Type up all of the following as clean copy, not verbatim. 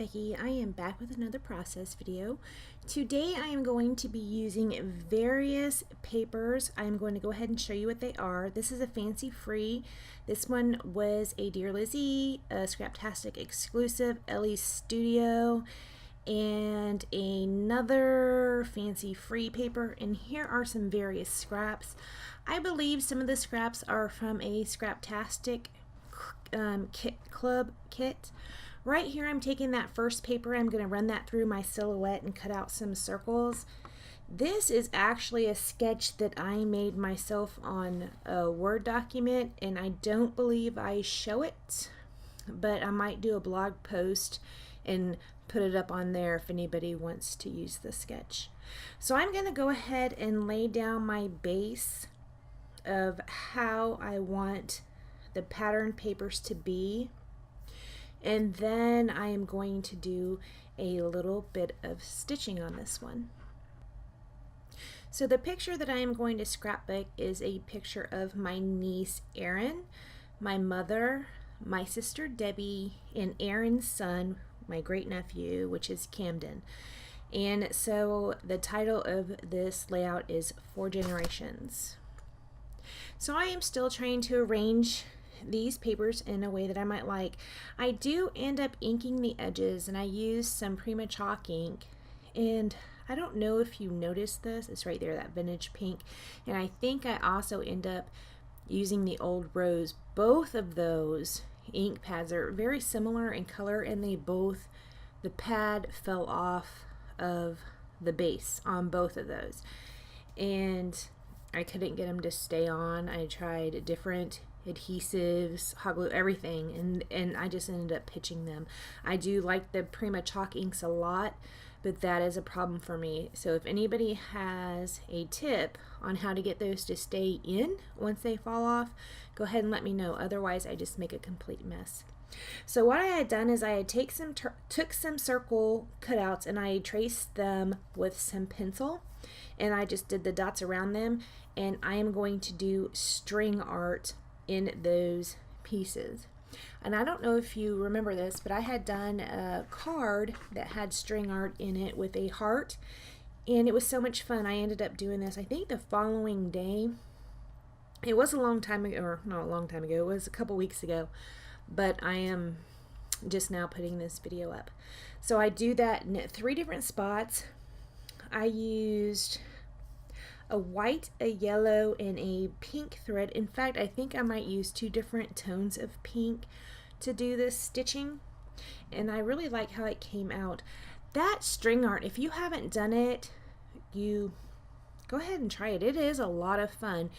Becky. I am back with another process video. Today I am going to be using various papers. I'm going to go ahead and show you what they are. This is a fancy free. This one was a Dear Lizzie, a Scraptastic exclusive, Ellie's Studio, and another fancy free paper. And here are some various scraps. I believe some of the scraps are from a Scraptastic club kit. Right here I'm taking that first paper, I'm going to run that through my silhouette and cut out some circles. This is actually a sketch that I made myself on a Word document, and I don't believe I show it, but I might do a blog post and put it up on there if anybody wants to use the sketch. So I'm going to go ahead and lay down my base of how I want the pattern papers to be. And then I am going to do a little bit of stitching on this one. So the picture that I am going to scrapbook is a picture of my niece Erin, my mother, my sister Debbie, and Erin's son, my great nephew, which is Camden. And so the title of this layout is 4 Generations. So I am still trying to arrange these papers in a way that I might like. I do end up inking the edges, and I use some Prima Chalk ink, and I don't know if you noticed this, it's right there, that vintage pink, and I think I also end up using the Old Rose. Both of those ink pads are very similar in color, and they both, the pad fell off of the base on both of those, and I couldn't get them to stay on. I tried different adhesives, hot glue, everything, and I just ended up pitching them. I do like the Prima Chalk inks a lot, but that is a problem for me. So if anybody has a tip on how to get those to stay in once they fall off, go ahead and let me know. Otherwise I just make a complete mess. So what I had done is I had took some circle cutouts and I traced them with some pencil, and I just did the dots around them, and I am going to do string art in those pieces. And I don't know if you remember this, but I had done a card that had string art in it with a heart, and it was so much fun. I ended up doing this, I think, the following day. It was a long time ago, or not a long time ago, it was a couple weeks ago, but I am just now putting this video up. So I do that in 3 different spots. I used a white, a yellow, and a pink thread. In fact, I think I might use 2 different tones of pink to do this stitching, and I really like how it came out. That string art, if you haven't done it, you go ahead and try it. It is a lot of fun,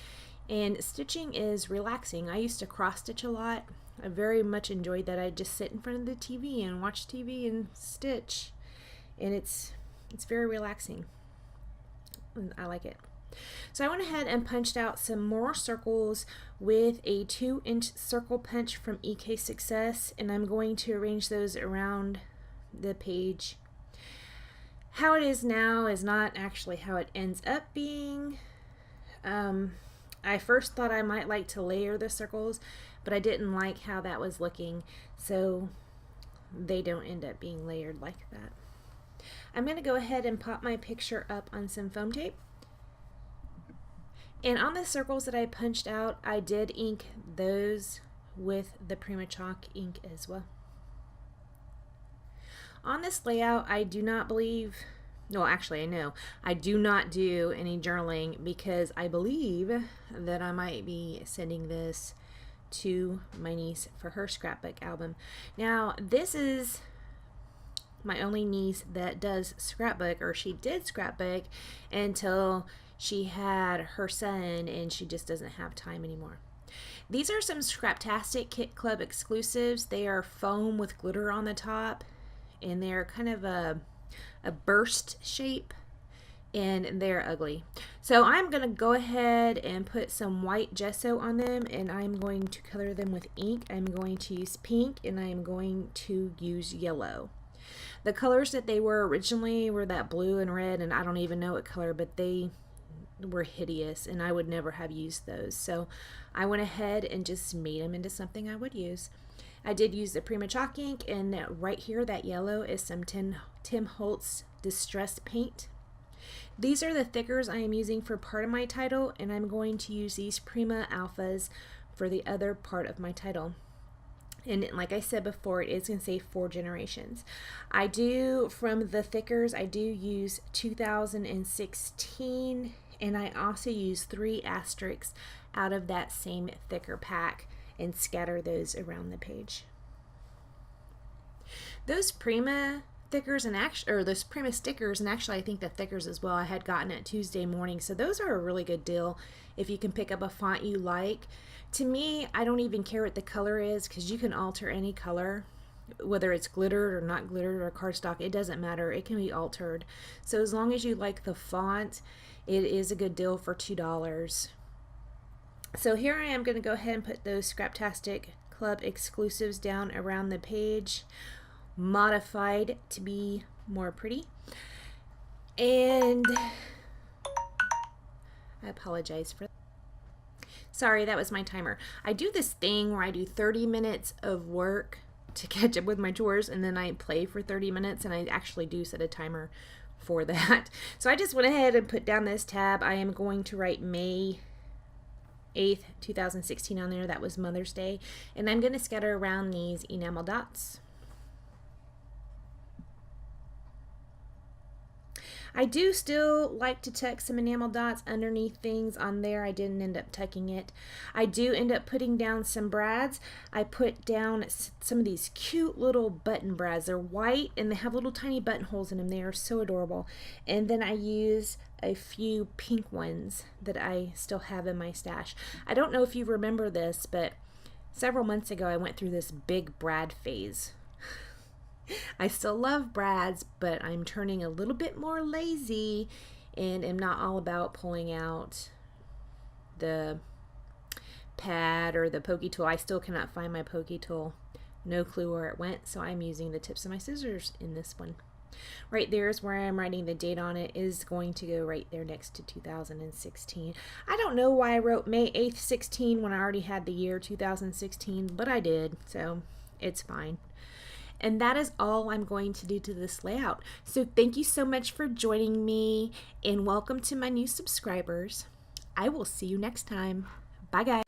and stitching is relaxing. I used to cross stitch a lot. I very much enjoyed that. I just sit in front of the TV and watch TV and stitch, and it's very relaxing. I like it. So I went ahead and punched out some more circles with a 2-inch circle punch from EK Success, and I'm going to arrange those around the page. How it is now is not actually how it ends up being. I first thought I might like to layer the circles, but I didn't like how that was looking, so they don't end up being layered like that. I'm going to go ahead and pop my picture up on some foam tape. And on the circles that I punched out, I did ink those with the Prima Chalk ink as well. On this layout, I do not believe, no, actually I know, I do not do any journaling because I believe that I might be sending this to my niece for her scrapbook album. Now, this is my only niece that does scrapbook, or she did scrapbook until she had her son, and she just doesn't have time anymore. These are some Scraptastic Kit Club exclusives. They are foam with glitter on the top, and they're kind of a burst shape, and they're ugly. So I'm going to go ahead and put some white gesso on them, and I'm going to color them with ink. I'm going to use pink, and I'm going to use yellow. The colors that they were originally were that blue and red, and I don't even know what color, but they were hideous, and I would never have used those. So I went ahead and just made them into something I would use. I did use the Prima chalk ink, and right here, that yellow is some Tim Holtz Distress Paint. These are the thickers I am using for part of my title, and I'm going to use these Prima Alphas for the other part of my title. And like I said before, it is going to say 4 generations. I do, from the thickers, I do use 2016, and I also use 3 asterisks out of that same thicker pack and scatter those around the page. Those Prima thickers and those Prima stickers, and actually I think the thickers as well, I had gotten it Tuesday morning, so those are a really good deal if you can pick up a font you like. To me, I don't even care what the color is, because you can alter any color, whether it's glittered or not glittered or cardstock, it doesn't matter, it can be altered. So as long as you like the font, it is a good deal for $2. So here I am going to go ahead and put those Scraptastic Club exclusives down around the page, modified to be more pretty. And I apologize for that. Sorry, that was my timer. I do this thing where I do 30 minutes of work to catch up with my chores, and then I play for 30 minutes, and I actually do set a timer for that. So I just went ahead and put down this tab. I am going to write May 8th, 2016 on there. That was Mother's Day. And I'm going to scatter around these enamel dots. I do still like to tuck some enamel dots underneath things on there. I didn't end up tucking it. I do end up putting down some brads. I put down some of these cute little button brads. They're white and they have little tiny buttonholes in them. They are so adorable. And then I use a few pink ones that I still have in my stash. I don't know if you remember this, but several months ago I went through this big brad phase. I still love brads, but I'm turning a little bit more lazy and am not all about pulling out the pad or the pokey tool. I still cannot find my pokey tool. No clue where it went, so I'm using the tips of my scissors in this one. Right there is where I'm writing the date on it. Is going to go right there next to 2016. I don't know why I wrote May 8th, 16 when I already had the year 2016, but I did, so it's fine. And that is all I'm going to do to this layout. So thank you so much for joining me, and welcome to my new subscribers. I will see you next time. Bye, guys.